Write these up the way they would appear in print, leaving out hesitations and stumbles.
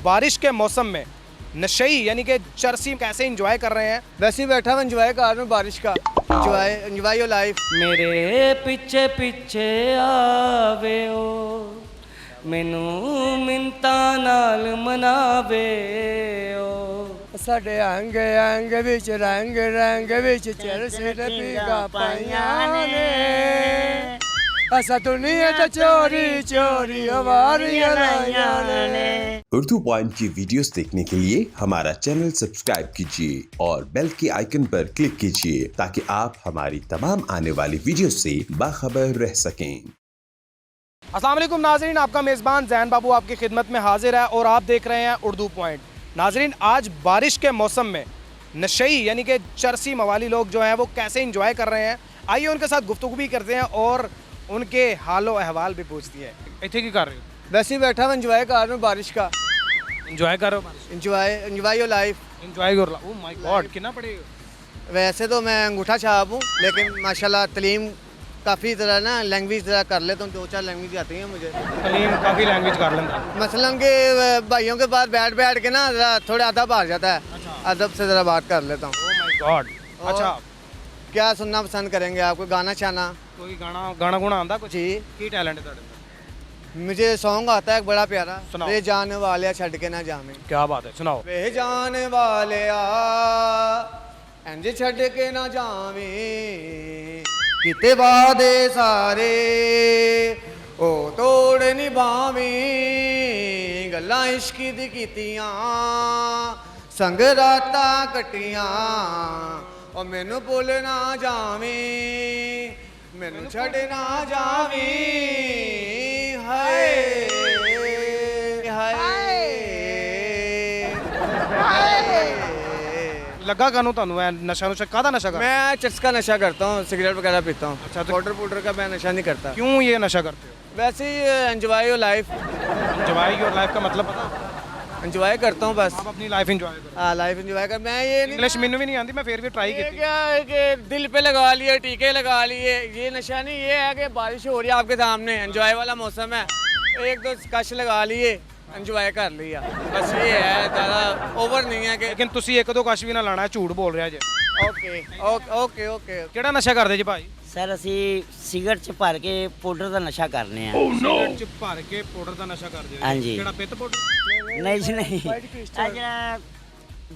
बारिश के मौसम में नशई यानी कि चरसी कैसे इंजॉय कर रहे हैं। वैसे ही बैठा मैं इंजॉय कर रहा हूँ बारिश का। Enjoy your life. मेरे पीछे पीछे आवे ओ मैनू मिंता नाल मनावे ओ ਸਾਡੇ ਅੰਗ ਅੰਗ ਵਿੱਚ ਰੰਗ ਰੰਗ ਵਿੱਚ ਚਰਸੇ ਤੇ ਪੀਗਾ ਪਾਈਆਂ ਨੇ ਅਸਾਂ ਦੁਨੀਆ ਤੇ ਚੋਰੀ ਚੋਰੀ ਆਵਾਰੀਆਂ ਲਾਈਆਂ ਨੇ। उर्दू पॉइंट की वीडियोस देखने के लिए हमारा चैनल सब्सक्राइब कीजिए और बेल के आइकन पर क्लिक कीजिए ताकि आप हमारी तमाम आने वाली वीडियो से बाखबर रह सकें। अस्सलाम वालेकुम नाजरीन, आपका मेज़बान जैन बाबू आपकी खिदमत में हाजिर है और आप देख रहे हैं उर्दू पॉइंट। नाजरीन, आज बारिश के मौसम में नशई यानी कि चरसी मवाली लोग जो हैं वो कैसे इंजॉय कर रहे हैं, आइए उनके साथ गुफ्तगू भी करते हैं और उनके हालो अहवाल भी पूछती है। इतने की कर रहे हो? वैसे ही बैठा मैं इंजॉय कर रहा हूँ बारिश का। इंजॉय कर रहे हो? Enjoy your life. इंजॉय कर रहा। ओह माय गॉड, कितना पड़ेगा? वैसे तो मैं अंगूठा छाप हूँ लेकिन माशाल्लाह तलीम काफ़ी तरह ना लैंग्वेज तरह कर लेता हूँ, 2-4 लैंग्वेज आती हैं मुझे। कलीम काफ़ी लैंग्वेज कर लेता है। मसलन कि भाइयों के पास बैठ बैठ के ना ज़रा थोड़ा अदब आ जाता है। अच्छा। अदब से ज़रा बात कर लेता हूँ। Oh my God. अच्छा, क्या सुनना पसंद करेंगे आपको? गाना शाना? कोई गाना गुना आंदा कुछ? जी, की टैलेंट है ਤੁਹਾਡੇ अंदर? मुझे सॉन्ग आता है एक बड़ा प्यारा, सुनाओ। वे जाने वाले छड़ के ना जावे। क्या बात है, सुनाओ। वे जाने वाले इंज छड़ के ना जावे किते वादे सारे ओ तोड़ निभावे गल्लां इश्क दी कीतियां संग रातां कटियां ओ मैनू भुल ना जावे मैनू छड़ ना जावे हाय हाय लगा कानू ਤੁਹਾਨੂੰ ਐ ਨਸ਼ਾ ਨੁਸ਼ਾ ਕਾਹਦਾ ਨਸ਼ਾ ਕਰ? मैं चरस का नशा करता हूँ, सिगरेट वगैरह पीता हूँ। अच्छा, तो- पाउडर का मैं नशा नहीं करता। क्यों ये नशा करते हो? वैसे ही enjoy your life. Enjoy your life का मतलब पता? एंजॉय करता हूँ बस। आप अपनी लाइफ एंजॉय करो। हाँ, लाइफ एंजॉय कर। मैं ये नहीं इंग्लिश ਮੈਨੂੰ ਵੀ नहीं आती, मैं फिर भी ट्राई ये की। क्या है कि दिल पे लगा लिए, टीके लगा लिए, ये नशा नहीं। ये है कि बारिश हो रही है आपके सामने, एंजॉय वाला मौसम है, एक दो कश लगा लिए, एंजॉय कर लिया, बस ये है। ज़्यादा ओवर नहीं है कि लेकिन ਤੁਸੀਂ ਇੱਕ ਦੋ ਕਸ਼ ਵੀ ਨਾ ਲਾਣਾ, ਝੂਠ ਬੋਲ ਰਿਹਾ ਜੇ। Okay okay okay. ਕਿਹੜਾ ਨਸ਼ਾ ਕਰਦੇ ਜੀ ਭਾਈ? ਸਰ ਅਸੀਂ ਸਿਗਰਟ ਚ ਭਰ ਕੇ ਪਾਊਡਰ ਦਾ ਨਸ਼ਾ ਕਰਨੇ ਆ। ਸਿਗਰਟ ਚ ਭਰ ਕੇ ਪਾਊਡਰ ਦਾ ਨਸ਼ਾ ਕਰਦੇ ਹੋ? ਹਾਂਜੀ। ਕਿਹੜਾ ਪਿੱਤ ਪਾਊਡਰ? ਨਹੀਂ ਜੀ ਨਹੀਂ, ਇਹ ਜਿਹੜਾ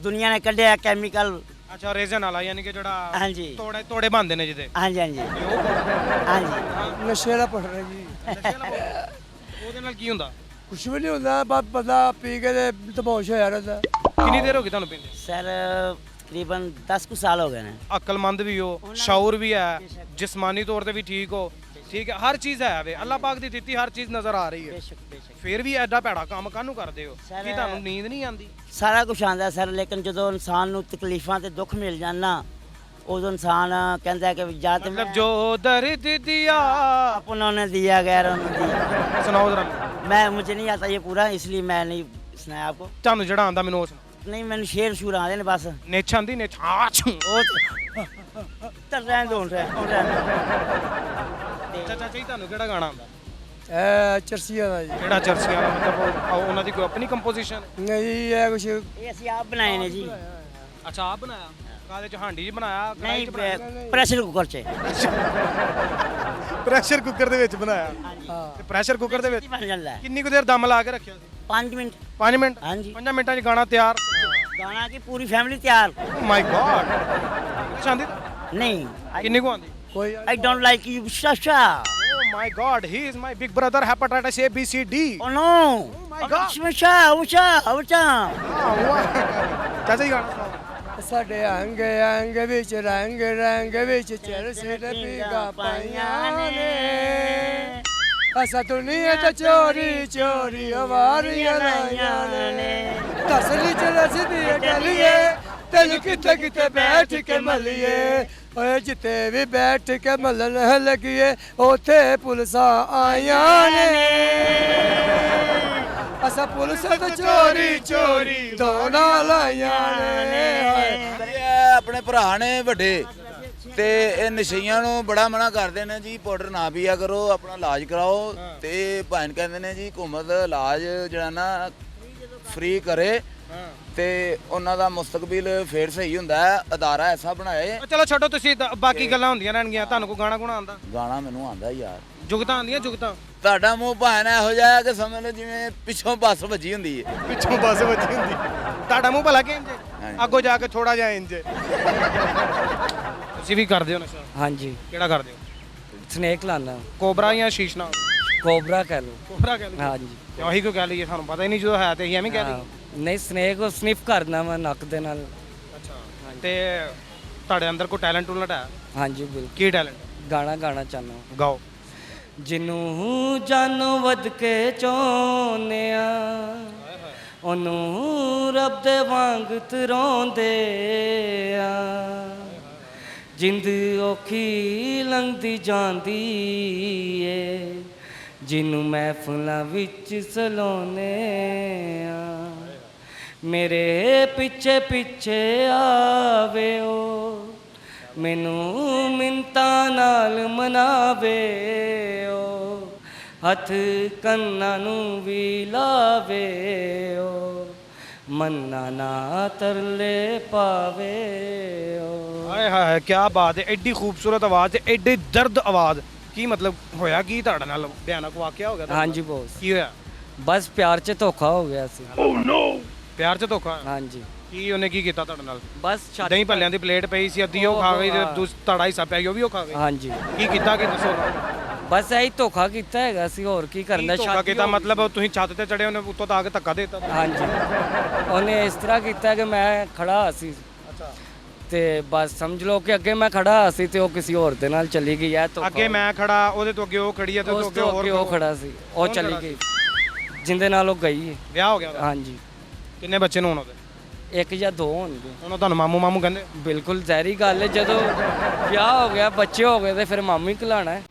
ਦੁਨੀਆ ਨੇ ਕੱਢਿਆ ਕੈਮੀਕਲ। ਅੱਛਾ, ਰੇਜ਼ਨ ਵਾਲਾ ਯਾਨੀ ਕਿ ਜਿਹੜਾ ਹਾਂਜੀ ਤੋੜੇ ਬਣਦੇ ਨੇ ਜਿਹਦੇ। ਹਾਂਜੀ ਹਾਂਜੀ ਉਹ powder। ਹਾਂਜੀ। ਨਸ਼ੇ ਦਾ ਪੜ ਜੀ ਨਸ਼ੇ ਵਾਲਾ powder। ਉਹਦੇ ਨਾਲ ਕੀ ਹੁੰਦਾ? ਕੁਛ ਵੀ ਨਹੀਂ ਹੁੰਦਾ, ਬਸ ਬੰਦਾ ਪੀ ਕੇ ਤੇ ਤਮਾਸ਼ ਹੋਇਆ ਰਹਿੰਦਾ। ਕਿੰਨੀ ਦੇਰ ਹੋ ਗਈ ਤੁਹਾਨੂੰ ਪੀਂਦੇ? ਸਰ ਤਕਰੀਬਨ 10 ਕੁ ਸਾਲ ਹੋ ਗਏ ਨੇ। अक्लमंद भी हो, शौर भी है, जिस्मानी तौर पे भी ठीक हो, ठीक है, हर चीज़ है वे अल्लाह पाक दी ਦਿੱਤੀ हर चीज़ नज़र आ रही है। ਬੇਸ਼ੱਕ ਬੇਸ਼ੱਕ ਫਿਰ ਵੀ ਐਡਾ ਭੈੜਾ ਕੰਮ ਕਾਹਨੂੰ ਕਰਦੇ ਹੋ? ਸਰ- ਕੀ ਤੁਹਾਨੂੰ ਨੀਂਦ ਨਹੀਂ ਆਉਂਦੀ? ਸਾਰਾ ਕੁਝ ਆਉਂਦਾ ਸਰ, ਲੇਕਿਨ ਜਦੋਂ ਇਨਸਾਨ ਨੂੰ ਤਕਲੀਫਾਂ ਤੇ ਦੁੱਖ ਮਿਲ ਜਾਣਾ ਉਦੋਂ ਇਨਸਾਨ ਕਹਿੰਦਾ ਕਿ ਜਾਂ ਤੇ मतलब जो दर्द दिया। अपनों ने दिया गैरों ने दिया। सुनाओ जरा। मैं मुझे नहीं आता ये पूरा, इसलिए मैं नहीं सुनाया आपको। ਤੁਹਾਨੂੰ ਜਿਹੜਾ ਆਂਦਾ ਮੈਨੂੰ ਉਹ ਸੁਣਾ। नहीं मैंने शेर शूर आते ने बस ਨਿੱਛ ਆਂਦੀ ਨਿੱਛ। ਆਛੂ। तर रहने दो रहने ਚਾਚਾ ਜੀ ਤੁਹਾਨੂੰ ਕਿਹੜਾ ਗਾਣਾ ਆਂਦਾ? ਇਹ ਚਰਸੀਆਂ ਦਾ ਜੀ। ਕਿਹੜਾ ਚਰਸੀਆਂ ਦਾ ਮਤਲਬ ਉਹਨਾਂ ਦੀ ਕੋਈ ਆਪਣੀ ਕੰਪੋਜੀਸ਼ਨ? ਨਹੀਂ ਇਹ ਕੁਛ ये ਅਸੀਂ ਆਪ ਬਣਾਏ ਨੇ ਜੀ। ਅੱਛਾ, ਆਪ ਬਣਾਇਆ? ਕਾਹਦੇ ਚ, ਹਾਂਡੀ ਚ ਬਣਾਇਆ? ਕੜਾਹੀ ਨਹੀਂ ਚ ਬਣਾਇਆ? ਪ੍ਰੈਸ਼ਰ ਕੁੱਕਰ 'ਚ ਪ੍ਰੈਸ਼ਰ ਕੁੱਕਰ ਦੇ ਵਿੱਚ ਬਣਾਇਆ? ਹਾਂ। ਤੇ ਪ੍ਰੈਸ਼ਰ ਕੁੱਕਰ ਦੇ ਵਿੱਚ ਬਣ ਜਾਂਦਾ ਹੈ। ਕਿੰਨੀ ਕੁ ਦੇਰ ਦਮ ਲਾ ਕੇ ਰੱਖਿਆ ਸੀ? 5 ਮਿੰਟ 5 ਮਿੰਟ? ਹਾਂਜੀ। 5 ਮਿੰਟਾਂ 'ਚ ਗਾਣਾ ਤਿਆਰ? ਗਾਣਾ ਕੀ ਪੂਰੀ ਫੈਮਿਲੀ ਤਿਆਰ। Oh my God. ਚਾਹੁੰਦੀ ਨਹੀਂ ਕਿੰਨੀ ਕੁ ਆਂਦੀ? ਕੋਈ I don't like you Shasha. Oh my God, he is my big brother, hepatitis A B C D। Oh no my God. ਸ਼ਮਸ਼ਾ ਉਸ਼ਾ ਉਸ਼ਾ। ਚਾਚਾ ਜੀ ਗਾਣਾ ਸੁਣਾਓ। ਸਾਡੇ ਅੰਗ ਅੰਗ ਵਿੱਚ ਰੰਗ ਰੰਗ ਵਿੱਚ ਚਰਸੇ ਤੇ ਪੀਗਾ ਪਾਈਆਂ ਨੇ ਅਸਾਂ ਦੁਨੀਆ ਤੇ ਚੋਰੀ ਚੋਰੀ ਆਵਾਰੀਆਂ ਲਾਈਆਂ ਨੇ ਤਸਲੀ ਚ ਰਸਦੀ ਗਲੀਏ ਤੈਨੂੰ ਕਿਤੇ ਕਿਤੇ ਬੈਠ ਕੇ ਮਲੀਏ ਓਏ ਜਿੱਤੇ ਵੀ ਬੈਠ ਕੇ ਮਲਣ ਲੱਗੀਏ ਉੱਥੇ ਪੁਲਸਾਂ ਆਈਆਂ ਨੇ ਅਸਾਂ ਪੁਲਿਸ ਤੇ ਚੋਰੀ ਚੋਰੀ ਦੋਨਾਂ ਲਾਈਆਂ ਨੇ ਇਹ ਆਪਣੇ ਭਰਾ ਨੇ ਵੱਡੇ ਤੇ ਇਹ ਨਸ਼ਈਆਂ ਨੂੰ ਬੜਾ ਮਨਾ ਕਰਦੇ ਨੇ ਜੀ, ਪਾਊਡਰ ਨਾ ਪੀਆ ਕਰੋ, ਆਪਣਾ ਇਲਾਜ ਕਰਾਓ। ਤੇ ਭਾਣ ਕਹਿੰਦੇ ਨੇ ਜੀ ਹੁਕੂਮਤ ਇਲਾਜ ਜਿਹੜਾ ਨਾ ਫ੍ਰੀ ਕਰੇ ਤੇ ਉਹਨਾਂ ਦਾ ਮੁਸਤਕਬਲ ਫੇਰ ਸਹੀ ਹੁੰਦਾ ਹੈ। ਅਦਾਰਾ ਐਸਾ ਬਣਾਏ। ਚਲੋ ਛੱਡੋ, ਤੁਸੀਂ ਬਾਕੀ ਗੱਲਾਂ ਹੁੰਦੀਆਂ ਰਹਿਣਗੀਆਂ। ਤੁਹਾਨੂੰ ਕੋਈ ਗਾਣਾ ਗੁਣਾ ਆਉਂਦਾ? ਗਾਣਾ ਮੈਨੂੰ ਆਂਦਾ ਯਾਰ। ਜੁਗਤਾਂ ਆਉਂਦੀਆਂ? ਜੁਗਤਾਂ ਤੁਹਾਡਾ ਮੂੰਹ ਭਾਣ ਇਹੋ ਜਿਹਾ ਹੈ ਕਿ ਸਮਝ ਲਓ ਜਿਵੇਂ ਪਿੱਛੋਂ ਬੱਸ ਵੱਜੀ ਹੁੰਦੀ ਹੈ। ਪਿੱਛੋਂ ਬੱਸ ਵੱਜੀ ਹੁੰਦੀ। ਤੁਹਾਡਾ ਮੂੰਹ ਭਲਾ ਕਿ ਇੰਜ? ਹਾਂਜੀ। ਅੱਗੋਂ ਜਾ ਕੇ ਥੋੜਾ ਜਿਹਾ ਇੰਜ। ਤੁਸੀਂ ਵੀ ਕਰਦੇ ਹੋ ਨਸ਼ਾ? ਹਾਂਜੀ ਕਿਹੜਾ ਕਰਦੇ ਹੋ? ਸਨੇਕ ਲਾਣਾ, ਕੋਬਰਾ ਜਾਂ ਸ਼ੀਸ਼ਨਾ? ਕੋਬਰਾ ਕਹਿ ਲਓ। ਕੋਬਰਾ ਕਹਿ ਲਓ। ਹਾਂਜੀ ਤੇ ਉਹੀ ਕਿਉਂ ਕਹਿ ਲਈਏ? ਸਾਨੂੰ ਪਤਾ ਹੀ ਨਹੀਂ, ਜਦੋਂ ਹੈ ਤੇ ਅਸੀਂ ਐਵੇਂ ਕਹਿ ਹਾਂ, ਲਈਏ। ਨਹੀਂ ਸਨੇਕ ਉਹ ਸਨਿਫ ਕਰਨਾ ਮੈਂ ਨੱਕ ਦੇ ਨਾਲ। ਅੱਛਾ, ਤੇ ਤੁਹਾਡੇ ਅੰਦਰ ਕੋਈ ਟੈਲੈਂਟ ਟੂਲੈਂਟ ਹੈ? ਹਾਂਜੀ ਬਿਲਕੁਲ। ਕੀ ਟੈਲੈਂਟ? ਗਾਣਾ ਗਾਣਾ ਚਾਹੁੰਦਾ। ਗਾਓ। ਜਿਹਨੂੰ ਜਾਨੋਂ ਵੱਧ ਕੇ ਚਾਹੁੰਦਿਆ ਉਹਨੂੰ ਰੱਬ ਦੇ ਵਾਂਗ ਤਰਾਉਂਦੇ ਆ। ਜਿੰਦ ਔਖੀ ਲੰਘਦੀ ਜਾਂਦੀ ਏ ਜਿਹਨੂੰ ਮਹਿਫਲਾਂ ਵਿੱਚ ਸਲਾਉਂਦੇ ਆ। ਮੇਰੇ ਪਿੱਛੇ ਪਿੱਛੇ ਆਵੇ ਉਹ ਮੈਨੂੰ ਮਿੰਤਾਂ ਨਾਲ ਮਨਾਵੇ ਉਹ। ਹੱਥ ਕੰਨਾਂ ਨੂੰ ਵੀ ਲਾਵੇ ਉਹ। ਮੰਨਾ ਨਾ ਤਰਲੇ ਪਾਵੇ ਉਹ। ਹਾਏ ਹਾਏ, ਕੀ ਬਾਤ ਹੈ! ਐਡੀ ਖੂਬਸੂਰਤ ਆਵਾਜ਼ ਤੇ ਐਡੀ ਦਰਦ ਆਵਾਜ਼। ਕੀ ਮਤਲਬ ਹੋਇਆ ਕੀ ਤੁਹਾਡੇ ਨਾਲ? ਭਿਆਨਕ ਵਾਕਿਆ ਹੋ ਗਿਆ ਤੁਹਾਡੇ ਹਾਂਜੀ ਨਾਲ? ਬੋਸ, ਕੀ ਹੋਇਆ? ਬਸ ਪਿਆਰ 'ਚ ਧੋਖਾ ਹੋ ਗਿਆ ਸੀ। ਪਿਆਰ 'ਚ ਧੋਖਾ? ਹਾਂਜੀ ਕੀ ਉਹਨੇ ਕੀ ਕੀਤਾ ਤੁਹਾਡੇ ਨਾਲ? ਬਸ ਛੱਡ- ਦਹੀਂ ਭੱਲਿਆਂ ਦੀ ਪਲੇਟ ਪਈ ਸੀ, ਅੱਧੀ ਉਹ ਖਾ ਗਈ ਤੇ ਤੁਹਾਡਾ ਹਿੱਸਾ ਪਿਆ ਸੀ, ਉਹ ਵੀ ਉਹ ਖਾ ਗਈ। ਹਾਂਜੀ ਕੀ ਕੀਤਾ ਕੀ ਦੱਸੋ? ਬਸ ਇਹੀ ਧੋਖਾ ਕੀਤਾ ਹੈਗਾ ਸੀ, ਹੋਰ ਕੀ ਕਰਨਾ। ਧੋਖਾ ਕੀਤਾ ਹੋ ਗਈ ਮਤਲਬ ਤੁਸੀਂ ਛੱਤ ਤੇ ਚੜੇ, ਉਹਨੇ ਉੱਤੋਂ ਤਾਂ ਆ ਕੇ ਧੱਕਾ ਦੇ ਦਿੱਤਾ? ਹਾਂਜੀ ਉਹਨੇ ਇਸ ਤਰ੍ਹਾਂ ਕੀਤਾ ਕਿ ਮੈਂ ਖੜਾ ਸੀ ਅੱਛਾ। ਤੇ ਬਸ ਸਮਝ ਲਓ ਕਿ ਅੱਗੇ ਮੈਂ ਖੜਾ ਸੀ ਤੇ ਉਹ ਕਿਸੇ ਹੋਰ ਦੇ ਨਾਲ ਚਲੀ ਗਈ ਹੈ। ਧੋਖਾ ਅੱਗੇ ਮੈਂ ਖੜਾ, ਉਹਦੇ ਤੋਂ ਅੱਗੇ ਉਹ ਖੜੀ ਹੈ ਤੇ ਉਸ ਉਹਦੇ ਤੋਂ ਤੋਂ ਅੱਗੇ ਅੱਗੇ ਹੋਰ ਉਹ ਖੜਾ ਸੀ, ਉਹ ਕੌਣ ਚਲੀ ਖੜਾ ਗਈ ਜਿੰਦੇ ਨਾਲ ਉਹ ਗਈ ਹੈ। ਵਿਆਹ ਹੋ ਗਿਆ ਉਹਦਾ? ਹਾਂਜੀ ਕਿੰਨੇ ਬੱਚੇ ਨੇ ਹੁਣ ਉਹਦੇ? ਇੱਕ ਜਾਂ ਦੋ ਹੋਣਗੇ। ਉਹਨੂੰ ਤੁਹਾਨੂੰ ਮਾਮੂ ਮਾਮੂ ਕਹਿੰਦੇ? ਬਿਲਕੁਲ ਜ਼ਹਿਰੀ ਗੱਲ ਹੈ, ਜਦੋਂ ਵਿਆਹ ਹੋ ਗਿਆ ਬੱਚੇ ਹੋ ਗਏ ਤੇ ਫਿਰ ਮਾਮੂ ਹੀ ਘਲਾਣਾ ਹੈ।